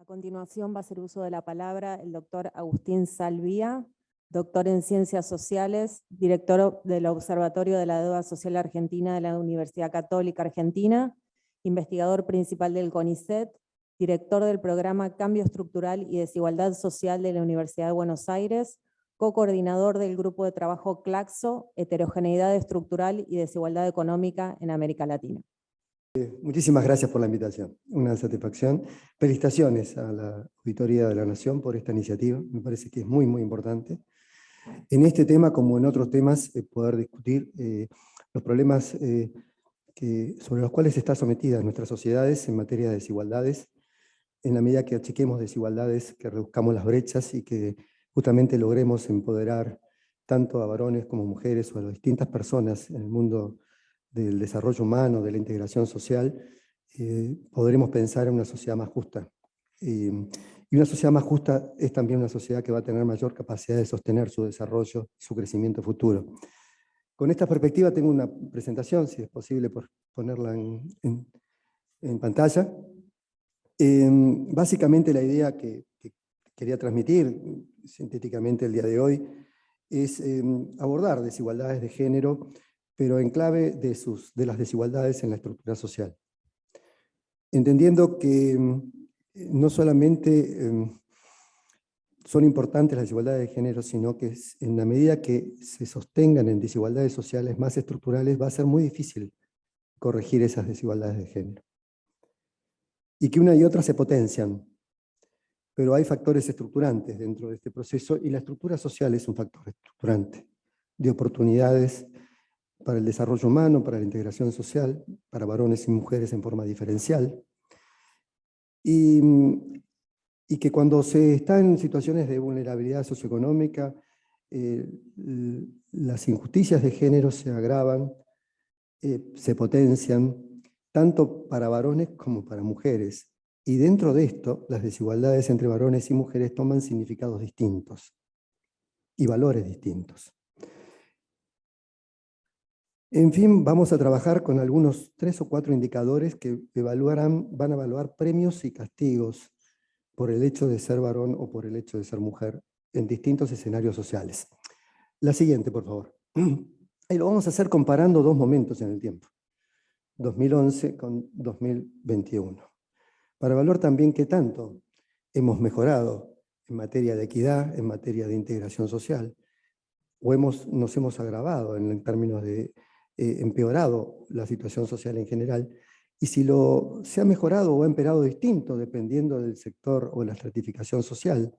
continuación va a hacer uso de la palabra el doctor Agustín Salvía, doctor en Ciencias Sociales, director del Observatorio de la Deuda Social Argentina de la Universidad Católica Argentina, investigador principal del CONICET, director del programa Cambio Estructural y Desigualdad Social de la Universidad de Buenos Aires, co-coordinador del grupo de trabajo CLACSO, Heterogeneidad Estructural y Desigualdad Económica en América Latina. Muchísimas gracias por la invitación, una satisfacción. Felicitaciones a la Auditoría de la Nación por esta iniciativa, me parece que es muy, muy importante. En este tema, como en otros temas, poder discutir los problemas sobre los cuales están sometidas nuestras sociedades en materia de desigualdades, en la medida que achiquemos desigualdades, que reduzcamos las brechas y que justamente logremos empoderar tanto a varones como mujeres o a las distintas personas en el mundo del desarrollo humano, de la integración social, podremos pensar en una sociedad más justa. Y una sociedad más justa es también una sociedad que va a tener mayor capacidad de sostener su desarrollo y su crecimiento futuro. Con esta perspectiva tengo una presentación, si es posible por ponerla en pantalla. Básicamente la idea que quería transmitir sintéticamente el día de hoy es abordar desigualdades de género, pero en clave de las desigualdades en la estructura social. Entendiendo que no solamente son importantes las desigualdades de género, sino que en la medida que se sostengan en desigualdades sociales más estructurales, va a ser muy difícil corregir esas desigualdades de género. Y que una y otra se potencian, pero hay factores estructurantes dentro de este proceso, y la estructura social es un factor estructurante de oportunidades para el desarrollo humano, para la integración social, para varones y mujeres en forma diferencial, y que cuando se está en situaciones de vulnerabilidad socioeconómica, las injusticias de género se agravan, se potencian, tanto para varones como para mujeres. Y dentro de esto, las desigualdades entre varones y mujeres toman significados distintos y valores distintos. En fin, vamos a trabajar con algunos 3 o 4 indicadores que van a evaluar premios y castigos por el hecho de ser varón o por el hecho de ser mujer en distintos escenarios sociales. La siguiente, por favor. Y lo vamos a hacer comparando 2 momentos en el tiempo, 2011 con 2021, para evaluar también qué tanto hemos mejorado en materia de equidad, en materia de integración social, o nos hemos agravado en términos de empeorado la situación social en general, y si se ha mejorado o ha empeorado distinto dependiendo del sector o la estratificación social,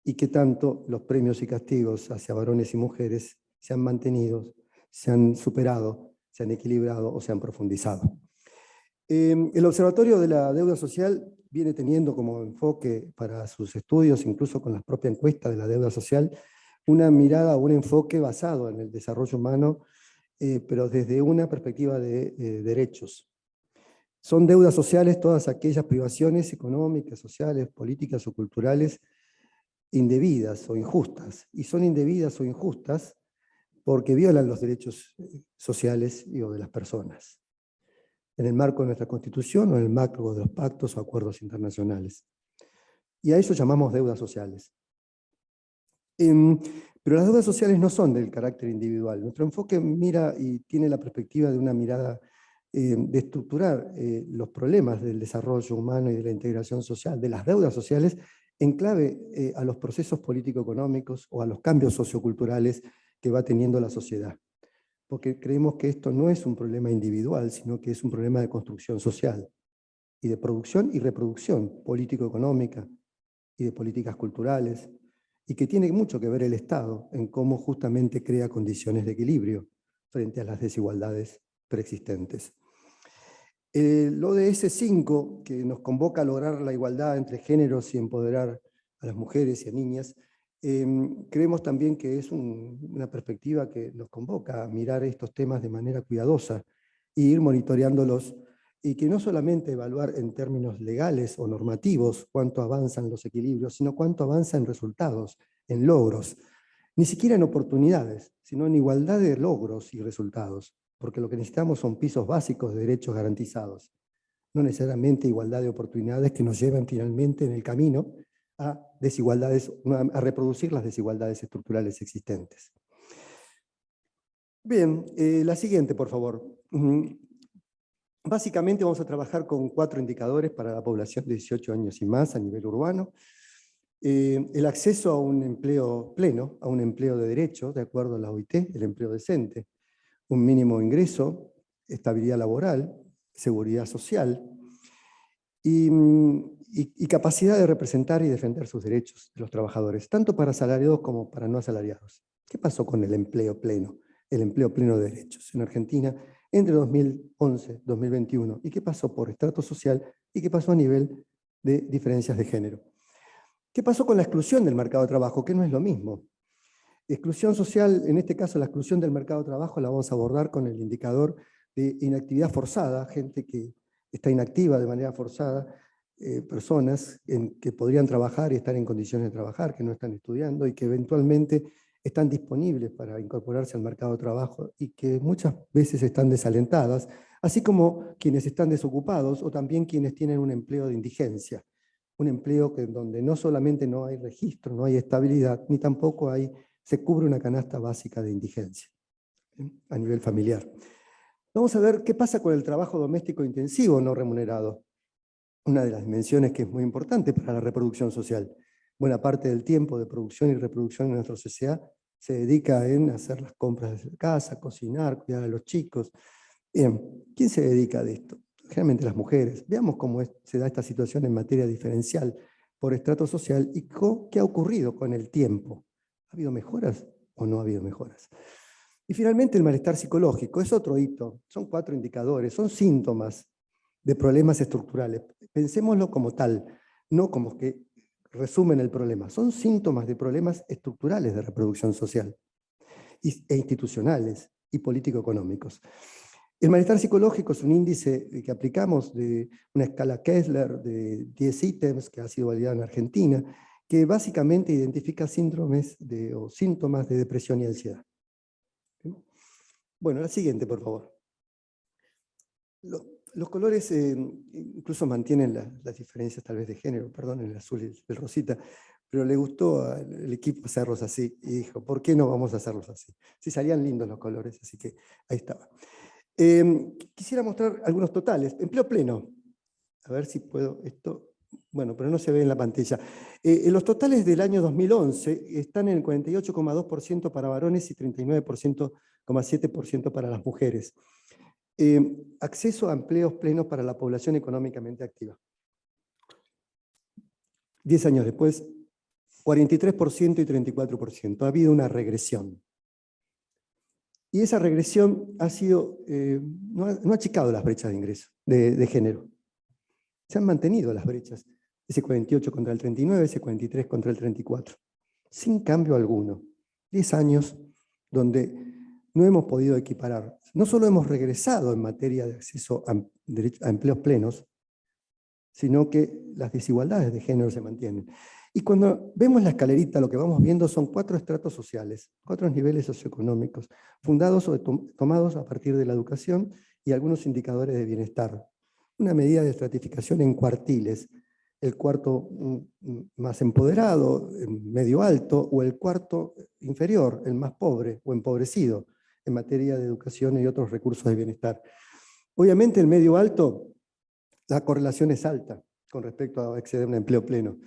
y qué tanto los premios y castigos hacia varones y mujeres se han mantenido, se han superado, se han equilibrado o se han profundizado. El Observatorio de la Deuda Social viene teniendo como enfoque para sus estudios, incluso con la propia encuesta de la deuda social, una mirada o un enfoque basado en el desarrollo humano, pero desde una perspectiva de derechos. Son deudas sociales todas aquellas privaciones económicas, sociales, políticas o culturales indebidas o injustas. Y son indebidas o injustas porque violan los derechos sociales de las personas, en el marco de nuestra Constitución o en el marco de los pactos o acuerdos internacionales. Y a eso llamamos deudas sociales. Pero las deudas sociales no son del carácter individual. Nuestro enfoque mira y tiene la perspectiva de una mirada de estructurar los problemas del desarrollo humano y de la integración social, de las deudas sociales, en clave a los procesos político-económicos o a los cambios socioculturales que va teniendo la sociedad. Porque creemos que esto no es un problema individual, sino que es un problema de construcción social, y de producción y reproducción político-económica, y de políticas culturales, y que tiene mucho que ver el Estado en cómo justamente crea condiciones de equilibrio frente a las desigualdades preexistentes. El ODS 5, que nos convoca a lograr la igualdad entre géneros y empoderar a las mujeres y a niñas, creemos también que es una perspectiva que nos convoca a mirar estos temas de manera cuidadosa e ir monitoreándolos, y que no solamente evaluar en términos legales o normativos cuánto avanzan los equilibrios, sino cuánto avanza en resultados, en logros, ni siquiera en oportunidades, sino en igualdad de logros y resultados, porque lo que necesitamos son pisos básicos de derechos garantizados. no necesariamente igualdad de oportunidades que nos llevan finalmente en el camino a desigualdades, a reproducir las desigualdades estructurales existentes. Bien, la siguiente, por favor. Básicamente vamos a trabajar con 4 indicadores para la población de 18 años y más a nivel urbano. El acceso a un empleo pleno, a un empleo de derecho, de acuerdo a la OIT, el empleo decente, un mínimo ingreso, estabilidad laboral, seguridad social y capacidad de representar y defender sus derechos de los trabajadores, tanto para asalariados como para no asalariados. ¿Qué pasó con el empleo pleno? El empleo pleno de derechos en Argentina entre 2011 y 2021. ¿Y qué pasó por estrato social? ¿Y qué pasó a nivel de diferencias de género? ¿Qué pasó con la exclusión del mercado de trabajo? Que no es lo mismo. Exclusión social, en este caso la exclusión del mercado de trabajo, la vamos a abordar con el indicador de inactividad forzada, gente que está inactiva de manera forzada, personas que podrían trabajar y estar en condiciones de trabajar, que no están estudiando y que eventualmente están disponibles para incorporarse al mercado de trabajo y que muchas veces están desalentadas, así como quienes están desocupados o también quienes tienen un empleo de indigencia. Un empleo donde no solamente no hay registro, no hay estabilidad, ni tampoco se cubre una canasta básica de indigencia a nivel familiar. Vamos a ver qué pasa con el trabajo doméstico intensivo no remunerado. Una de las dimensiones que es muy importante para la reproducción social. Buena parte del tiempo de producción y reproducción en nuestra sociedad se dedica en hacer las compras de casa, cocinar, cuidar a los chicos. Bien, ¿quién se dedica a esto? Generalmente las mujeres. Veamos cómo se da esta situación en materia diferencial por estrato social y qué ha ocurrido con el tiempo. ¿Ha habido mejoras o no ha habido mejoras? Y finalmente el malestar psicológico es otro hito. Son 4 indicadores, son síntomas de problemas estructurales. Pensémoslo como tal, no como que resumen el problema. Son síntomas de problemas estructurales de reproducción social e institucionales y político-económicos. El malestar psicológico es un índice que aplicamos de una escala Kessler de 10 ítems que ha sido validada en Argentina, que básicamente identifica síndromes o síntomas de depresión y ansiedad. Bueno, la siguiente, por favor. Los colores incluso mantienen las diferencias tal vez de género, perdón, el azul y el rosita, pero le gustó al equipo hacerlos así y dijo, ¿por qué no vamos a hacerlos así? Sí, salían lindos los colores, así que ahí estaba. Quisiera mostrar algunos totales. Empleo pleno. A ver si puedo esto. Bueno, pero no se ve en la pantalla. Los totales del año 2011 están en el 48,2% para varones y 39,7% para las mujeres. Acceso a empleos plenos para la población económicamente activa. 10 años después, 43% y 34%. Ha habido una regresión. Y esa regresión ha sido, no ha achicado las brechas de ingreso, de género. Se han mantenido las brechas, ese 48 contra el 39, ese 43 contra el 34, sin cambio alguno. 10 años donde no hemos podido equiparar. No solo hemos regresado en materia de acceso a empleos plenos, sino que las desigualdades de género se mantienen. Y cuando vemos la escalerita, lo que vamos viendo son 4 estratos sociales, 4 niveles socioeconómicos, fundados o tomados a partir de la educación y algunos indicadores de bienestar. Una medida de estratificación en cuartiles, el cuarto más empoderado, medio alto, o el cuarto inferior, el más pobre o empobrecido, en materia de educación y otros recursos de bienestar. Obviamente el medio alto, la correlación es alta con respecto a acceder a un empleo pleno.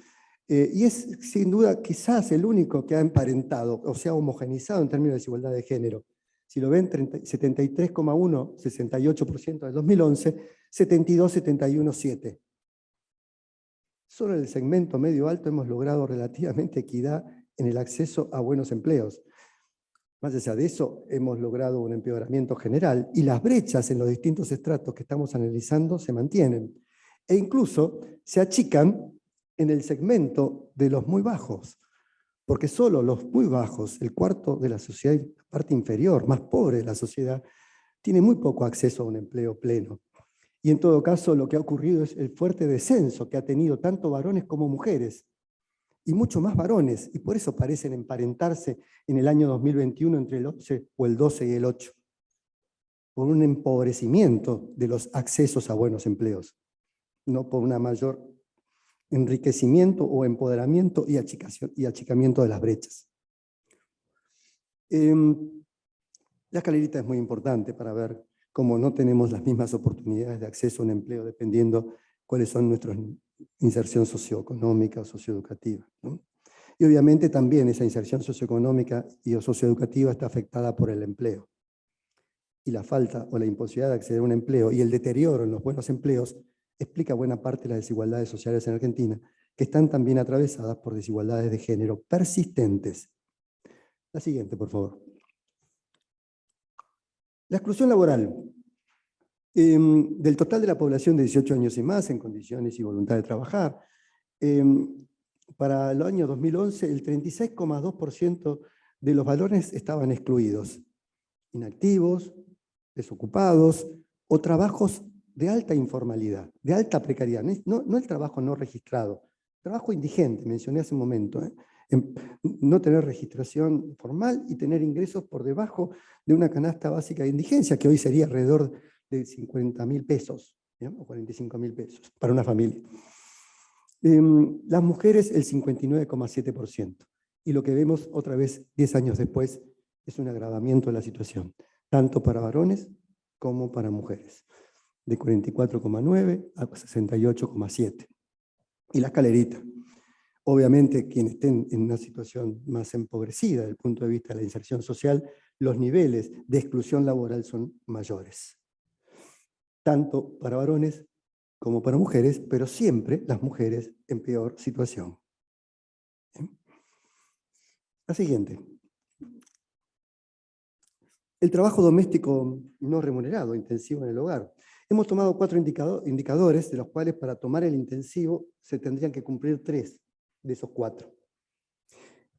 Y es sin duda quizás el único que ha emparentado, o sea, homogeneizado en términos de desigualdad de género. Si lo ven, 73,1, 68% del 2011, 72, 71, 7. Solo en el segmento medio-alto hemos logrado relativamente equidad en el acceso a buenos empleos. Más allá de eso, hemos logrado un empeoramiento general y las brechas en los distintos estratos que estamos analizando se mantienen. E incluso se achican en el segmento de los muy bajos, porque solo los muy bajos, el cuarto de la sociedad, la parte inferior, más pobre de la sociedad, tiene muy poco acceso a un empleo pleno. Y en todo caso, lo que ha ocurrido es el fuerte descenso que ha tenido tanto varones como mujeres, y mucho más varones, y por eso parecen emparentarse en el año 2021 entre el 11 o el 12 y el 8, por un empobrecimiento de los accesos a buenos empleos. no por un mayor enriquecimiento o empoderamiento y achicamiento de las brechas. La escalerita es muy importante para ver cómo no tenemos las mismas oportunidades de acceso a un empleo dependiendo cuáles son nuestras inserción socioeconómica o socioeducativa, ¿no? Y obviamente también esa inserción socioeconómica y o socioeducativa está afectada por el empleo. Y la falta o la imposibilidad de acceder a un empleo y el deterioro en los buenos empleos explica buena parte de las desigualdades sociales en Argentina, que están también atravesadas por desigualdades de género persistentes. La siguiente, por favor. La exclusión laboral. Del total de la población de 18 años y más en condiciones y voluntad de trabajar, para el año 2011 el 36,2% de los varones estaban excluidos, inactivos, desocupados o trabajos de alta informalidad, de alta precariedad, no el trabajo no registrado, trabajo indigente, mencioné hace un momento, no tener registración formal y tener ingresos por debajo de una canasta básica de indigencia, que hoy sería alrededor de 50.000 pesos, ¿no? O 45.000 pesos para una familia. Las mujeres el 59,7%. Y lo que vemos otra vez 10 años después es un agravamiento de la situación, tanto para varones como para mujeres, de 44,9 a 68,7. Y la escalerita. Obviamente, quienes estén en una situación más empobrecida desde el punto de vista de la inserción social, los niveles de exclusión laboral son mayores, tanto para varones como para mujeres, pero siempre las mujeres en peor situación. La siguiente. El trabajo doméstico no remunerado, intensivo en el hogar. Hemos tomado 4 indicadores, de los cuales para tomar el intensivo se tendrían que cumplir 3 de esos 4.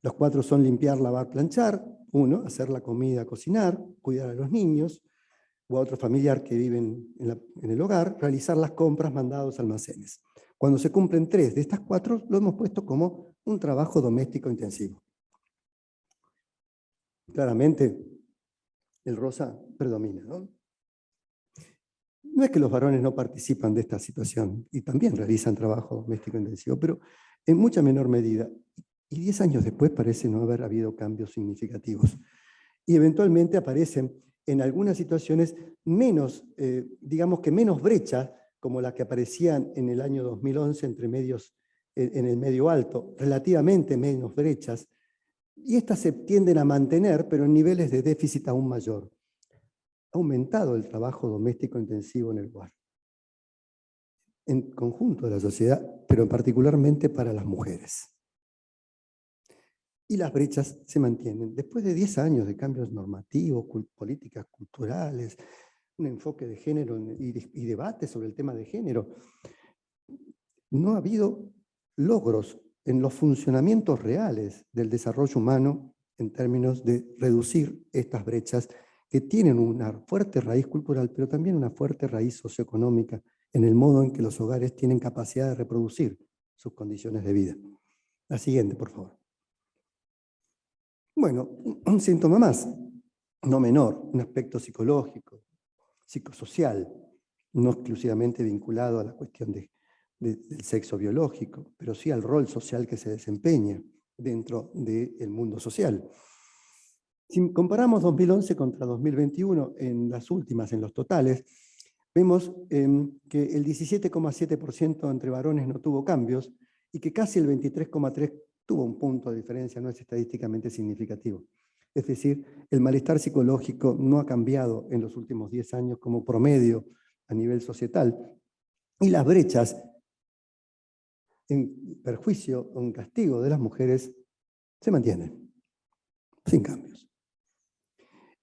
Los 4 son limpiar, lavar, planchar. 1, hacer la comida, cocinar, cuidar a los niños o a otro familiar que vive en el hogar, realizar las compras, mandados, almacenes. Cuando se cumplen 3 de estas 4, lo hemos puesto como un trabajo doméstico intensivo. Claramente, el rosa predomina, ¿no? No es que los varones no participan de esta situación, y también realizan trabajo doméstico intensivo, pero en mucha menor medida. Y 10 años después parece no haber habido cambios significativos. Y eventualmente aparecen en algunas situaciones menos, digamos que menos brechas, como las que aparecían en el año 2011 entre medios, en el medio alto, relativamente menos brechas, y estas se tienden a mantener, pero en niveles de déficit aún mayor. Ha aumentado el trabajo doméstico intensivo en el hogar, en conjunto de la sociedad, pero particularmente para las mujeres. Y las brechas se mantienen. Después de 10 años de cambios normativos, políticas culturales, un enfoque de género y debate sobre el tema de género, no ha habido logros en los funcionamientos reales del desarrollo humano en términos de reducir estas brechas que tienen una fuerte raíz cultural, pero también una fuerte raíz socioeconómica en el modo en que los hogares tienen capacidad de reproducir sus condiciones de vida. La siguiente, por favor. Bueno, un síntoma más, no menor, un aspecto psicológico, psicosocial, no exclusivamente vinculado a la cuestión del sexo biológico, pero sí al rol social que se desempeña dentro del mundo social. Si comparamos 2011 contra 2021 en las últimas, en los totales, vemos que el 17,7% entre varones no tuvo cambios y que casi el 23,3% tuvo un punto de diferencia, no es estadísticamente significativo. Es decir, el malestar psicológico no ha cambiado en los últimos 10 años como promedio a nivel societal, y las brechas en perjuicio o en castigo de las mujeres se mantienen, sin cambios.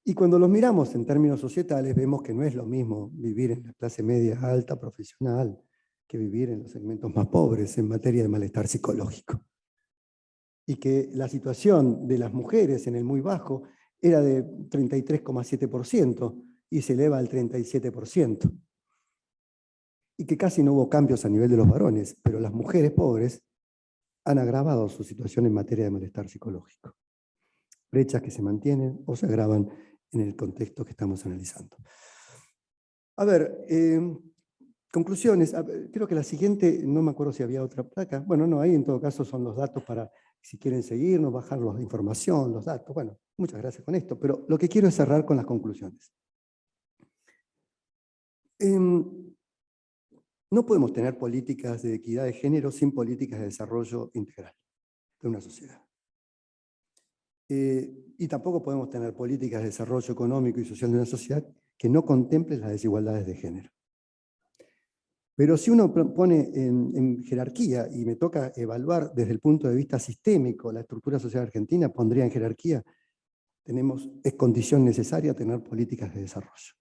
Y cuando los miramos en términos societales, vemos que no es lo mismo vivir en la clase media alta profesional que vivir en los segmentos más pobres en materia de malestar psicológico. Y que la situación de las mujeres en el muy bajo era de 33,7% y se eleva al 37%. Y que casi no hubo cambios a nivel de los varones, pero las mujeres pobres han agravado su situación en materia de malestar psicológico. Brechas que se mantienen o se agravan en el contexto que estamos analizando. A ver, Conclusiones, creo que la siguiente, no me acuerdo si había otra placa. Bueno, no, ahí en todo caso son los datos para, si quieren seguirnos, bajar la información, los datos. Bueno, muchas gracias con esto, pero lo que quiero es cerrar con las conclusiones. No podemos tener políticas de equidad de género sin políticas de desarrollo integral de una sociedad. Y tampoco podemos tener políticas de desarrollo económico y social de una sociedad que no contemplen las desigualdades de género. Pero si uno pone en jerarquía, y me toca evaluar desde el punto de vista sistémico la estructura social argentina, pondría en jerarquía, es condición necesaria tener políticas de desarrollo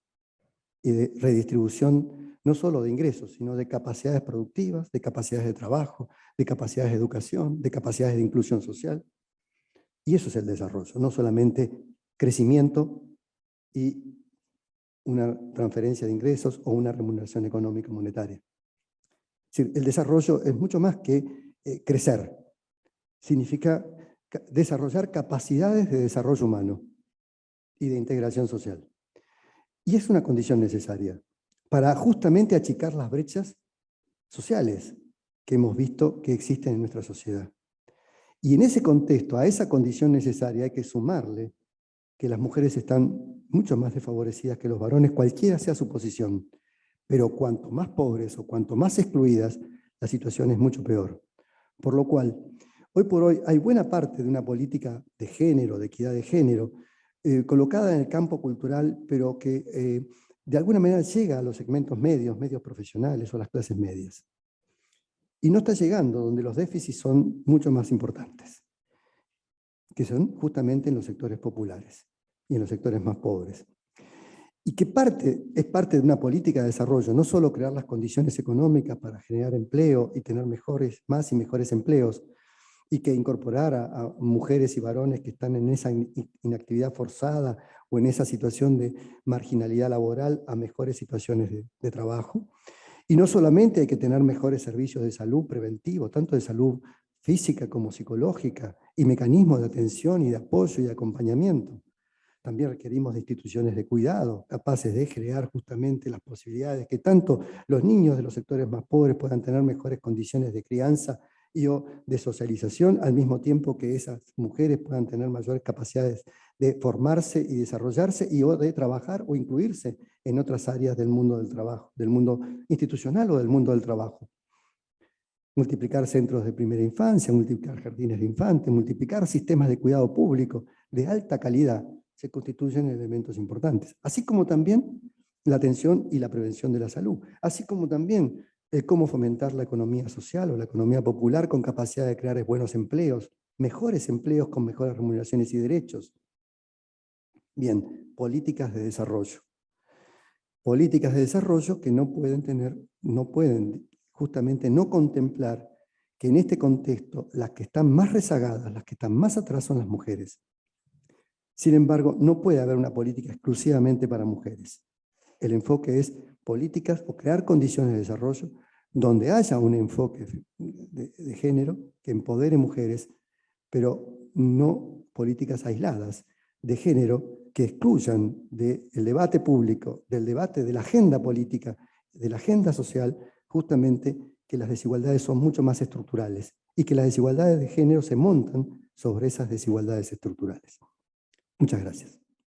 y de redistribución, no solo de ingresos, sino de capacidades productivas, de capacidades de trabajo, de capacidades de educación, de capacidades de inclusión social. Y eso es el desarrollo, no solamente crecimiento y una transferencia de ingresos o una remuneración económica monetaria. Es decir, el desarrollo es mucho más que crecer. Significa desarrollar capacidades de desarrollo humano y de integración social. Y es una condición necesaria para justamente achicar las brechas sociales que hemos visto que existen en nuestra sociedad. Y en ese contexto, a esa condición necesaria hay que sumarle que las mujeres están mucho más desfavorecidas que los varones, cualquiera sea su posición. Pero cuanto más pobres o cuanto más excluidas, la situación es mucho peor. Por lo cual, hoy por hoy hay buena parte de una política de género, de equidad de género, colocada en el campo cultural, pero que de alguna manera llega a los segmentos medios, medios profesionales o las clases medias. Y no está llegando donde los déficits son mucho más importantes, que son justamente en los sectores populares y en los sectores más pobres. Y que es parte de una política de desarrollo, no solo crear las condiciones económicas para generar empleo y tener más y mejores empleos, y que incorporar a mujeres y varones que están en esa inactividad forzada o en esa situación de marginalidad laboral a mejores situaciones de trabajo. Y no solamente hay que tener mejores servicios de salud preventivo, tanto de salud física como psicológica, y mecanismos de atención y de apoyo y de acompañamiento. También requerimos de instituciones de cuidado, capaces de crear justamente las posibilidades que tanto los niños de los sectores más pobres puedan tener mejores condiciones de crianza y o de socialización, al mismo tiempo que esas mujeres puedan tener mayores capacidades de formarse y desarrollarse y o de trabajar o incluirse en otras áreas del mundo del trabajo, del mundo institucional o del mundo del trabajo. Multiplicar centros de primera infancia, multiplicar jardines de infantes, multiplicar sistemas de cuidado público de alta calidad, se constituyen elementos importantes. Así como también la atención y la prevención de la salud, así como también cómo fomentar la economía social o la economía popular con capacidad de crear buenos empleos, mejores empleos con mejores remuneraciones y derechos. Bien, políticas de desarrollo. Políticas de desarrollo que no pueden justamente no contemplar que en este contexto las que están más rezagadas, las que están más atrás son las mujeres. Sin embargo, no puede haber una política exclusivamente para mujeres. El enfoque es políticas o crear condiciones de desarrollo donde haya un enfoque de género que empodere mujeres, pero no políticas aisladas de género que excluyan del debate público, del debate de la agenda política, de la agenda social, justamente que las desigualdades son mucho más estructurales y que las desigualdades de género se montan sobre esas desigualdades estructurales. Muchas gracias.